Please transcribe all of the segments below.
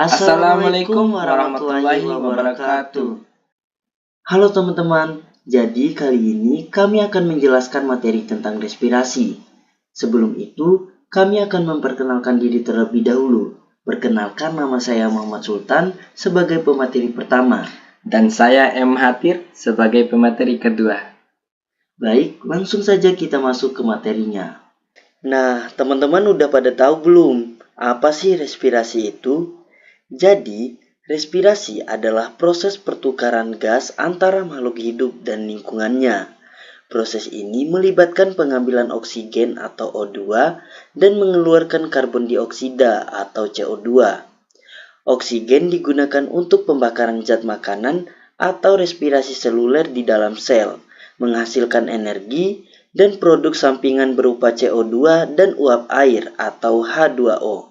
Assalamualaikum warahmatullahi wabarakatuh. Halo teman-teman, jadi kali ini kami akan menjelaskan materi tentang respirasi. Sebelum itu, kami akan memperkenalkan diri terlebih dahulu. Perkenalkan, nama saya Muhammad Sultan sebagai pemateri pertama. Dan saya M. Hatir sebagai pemateri kedua. Baik, langsung saja kita masuk ke materinya. Nah, teman-teman udah pada tahu belum apa sih respirasi itu? Jadi, respirasi adalah proses pertukaran gas antara makhluk hidup dan lingkungannya. Proses ini melibatkan pengambilan oksigen atau O2 dan mengeluarkan karbon dioksida atau CO2. Oksigen digunakan untuk pembakaran zat makanan atau respirasi seluler di dalam sel, menghasilkan energi dan produk sampingan berupa CO2 dan uap air atau H2O.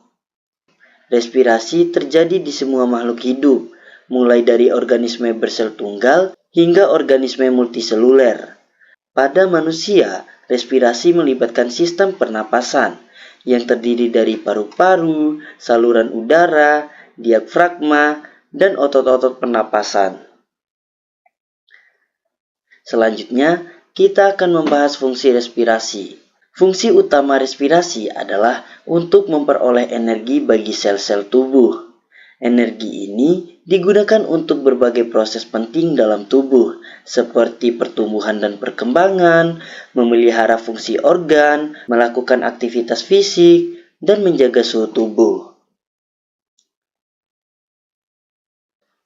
Respirasi terjadi di semua makhluk hidup, mulai dari organisme bersel tunggal hingga organisme multiseluler. Pada manusia, respirasi melibatkan sistem pernapasan yang terdiri dari paru-paru, saluran udara, diafragma, dan otot-otot pernapasan. Selanjutnya, kita akan membahas fungsi respirasi. Fungsi utama respirasi adalah untuk memperoleh energi bagi sel-sel tubuh. Energi ini digunakan untuk berbagai proses penting dalam tubuh, seperti pertumbuhan dan perkembangan, memelihara fungsi organ, melakukan aktivitas fisik, dan menjaga suhu tubuh.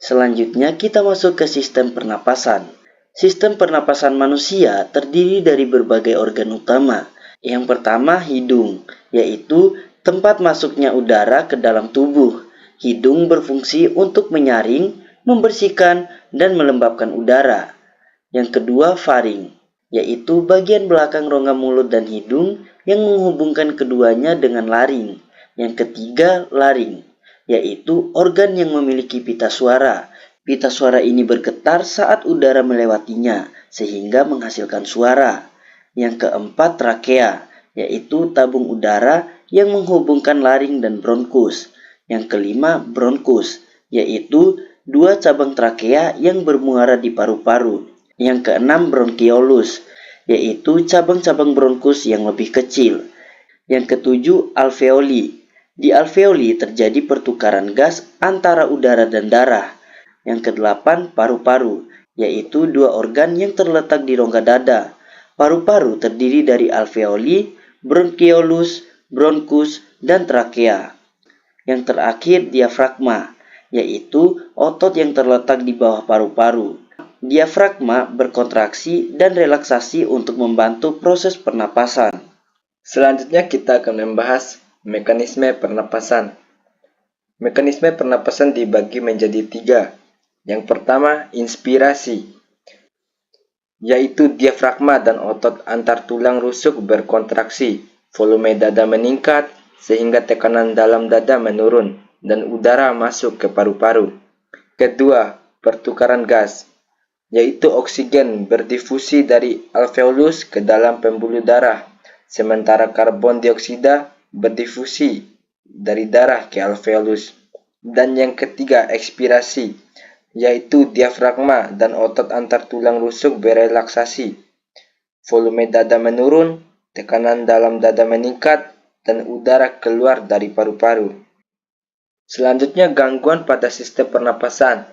Selanjutnya, kita masuk ke sistem pernapasan. Sistem pernapasan manusia terdiri dari berbagai organ utama. Yang pertama, hidung, yaitu tempat masuknya udara ke dalam tubuh. Hidung berfungsi untuk menyaring, membersihkan, dan melembabkan udara. Yang kedua, faring, yaitu bagian belakang rongga mulut dan hidung yang menghubungkan keduanya dengan laring. Yang ketiga, laring, yaitu organ yang memiliki pita suara. Pita suara ini bergetar saat udara melewatinya, sehingga menghasilkan suara. Yang keempat, trakea, yaitu tabung udara yang menghubungkan laring dan bronkus. Yang kelima, bronkus, yaitu dua cabang trakea yang bermuara di paru-paru. Yang keenam, bronkiolus, yaitu cabang-cabang bronkus yang lebih kecil. Yang ketujuh, alveoli. Di alveoli terjadi pertukaran gas antara udara dan darah. Yang kedelapan, paru-paru, yaitu dua organ yang terletak di rongga dada. Paru-paru terdiri dari alveoli, bronkiolus, bronkus, dan trakea. Yang terakhir, diafragma, yaitu otot yang terletak di bawah paru-paru. Diafragma berkontraksi dan relaksasi untuk membantu proses pernapasan. Selanjutnya kita akan membahas mekanisme pernapasan. Mekanisme pernapasan dibagi menjadi 3. Yang pertama, inspirasi, yaitu diafragma dan otot antar tulang rusuk berkontraksi, volume dada meningkat sehingga tekanan dalam dada menurun dan udara masuk ke paru-paru. Kedua, pertukaran gas, yaitu oksigen berdifusi dari alveolus ke dalam pembuluh darah, sementara karbon dioksida berdifusi dari darah ke alveolus. Dan yang ketiga, ekspirasi, yaitu diafragma dan otot antar tulang rusuk berelaksasi. Volume dada menurun, tekanan dalam dada meningkat, dan udara keluar dari paru-paru. Selanjutnya, gangguan pada sistem pernapasan.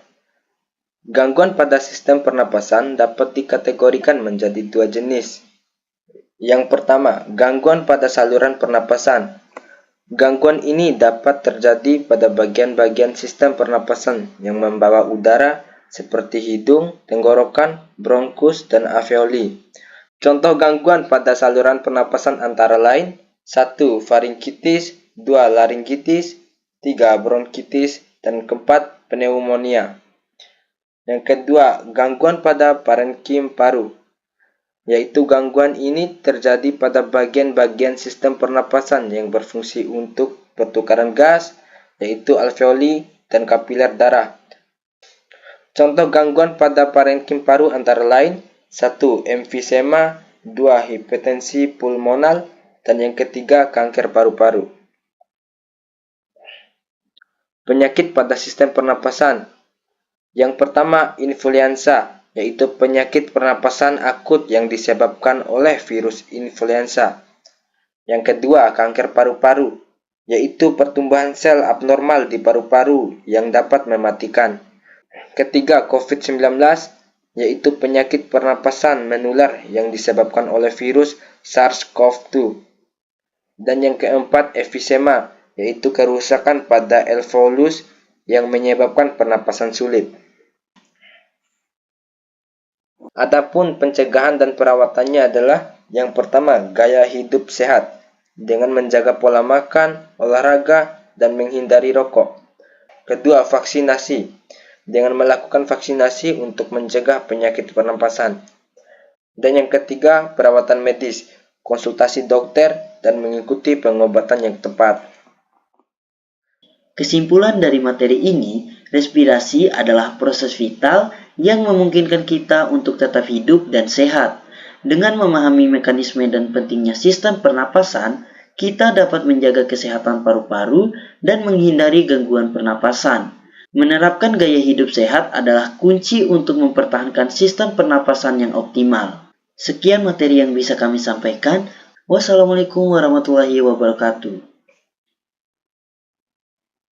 Gangguan pada sistem pernapasan dapat dikategorikan menjadi 2 jenis. Yang pertama, gangguan pada saluran pernapasan. Gangguan ini dapat terjadi pada bagian-bagian sistem pernapasan yang membawa udara seperti hidung, tenggorokan, bronkus, dan alveoli. Contoh gangguan pada saluran pernapasan antara lain 1. Faringitis, 2. Laringitis, 3. Bronkitis, dan 4. Pneumonia. Yang kedua, gangguan pada parenkim paru, yaitu gangguan ini terjadi pada bagian-bagian sistem pernapasan yang berfungsi untuk pertukaran gas, yaitu alveoli dan kapiler darah. Contoh gangguan pada parenkim paru antara lain 1. Emfisema, 2. Hipertensi pulmonal, dan yang ketiga kanker paru-paru. Penyakit pada sistem pernapasan. Yang pertama, influenza, yaitu penyakit pernapasan akut yang disebabkan oleh virus influenza. Yang kedua, kanker paru-paru, yaitu pertumbuhan sel abnormal di paru-paru yang dapat mematikan. Ketiga, COVID-19, yaitu penyakit pernapasan menular yang disebabkan oleh virus SARS-CoV-2. Dan yang keempat, emfisema, yaitu kerusakan pada alveolus yang menyebabkan pernapasan sulit. Adapun pencegahan dan perawatannya adalah yang pertama, gaya hidup sehat dengan menjaga pola makan, olahraga, dan menghindari rokok. Kedua, vaksinasi dengan melakukan vaksinasi untuk mencegah penyakit pernapasan. Dan yang ketiga, perawatan medis, konsultasi dokter, dan mengikuti pengobatan yang tepat. Kesimpulan dari materi ini, respirasi adalah proses vital yang memungkinkan kita untuk tetap hidup dan sehat. Dengan memahami mekanisme dan pentingnya sistem pernapasan, kita dapat menjaga kesehatan paru-paru dan menghindari gangguan pernapasan. Menerapkan gaya hidup sehat adalah kunci untuk mempertahankan sistem pernapasan yang optimal. Sekian materi yang bisa kami sampaikan. Wassalamualaikum warahmatullahi wabarakatuh.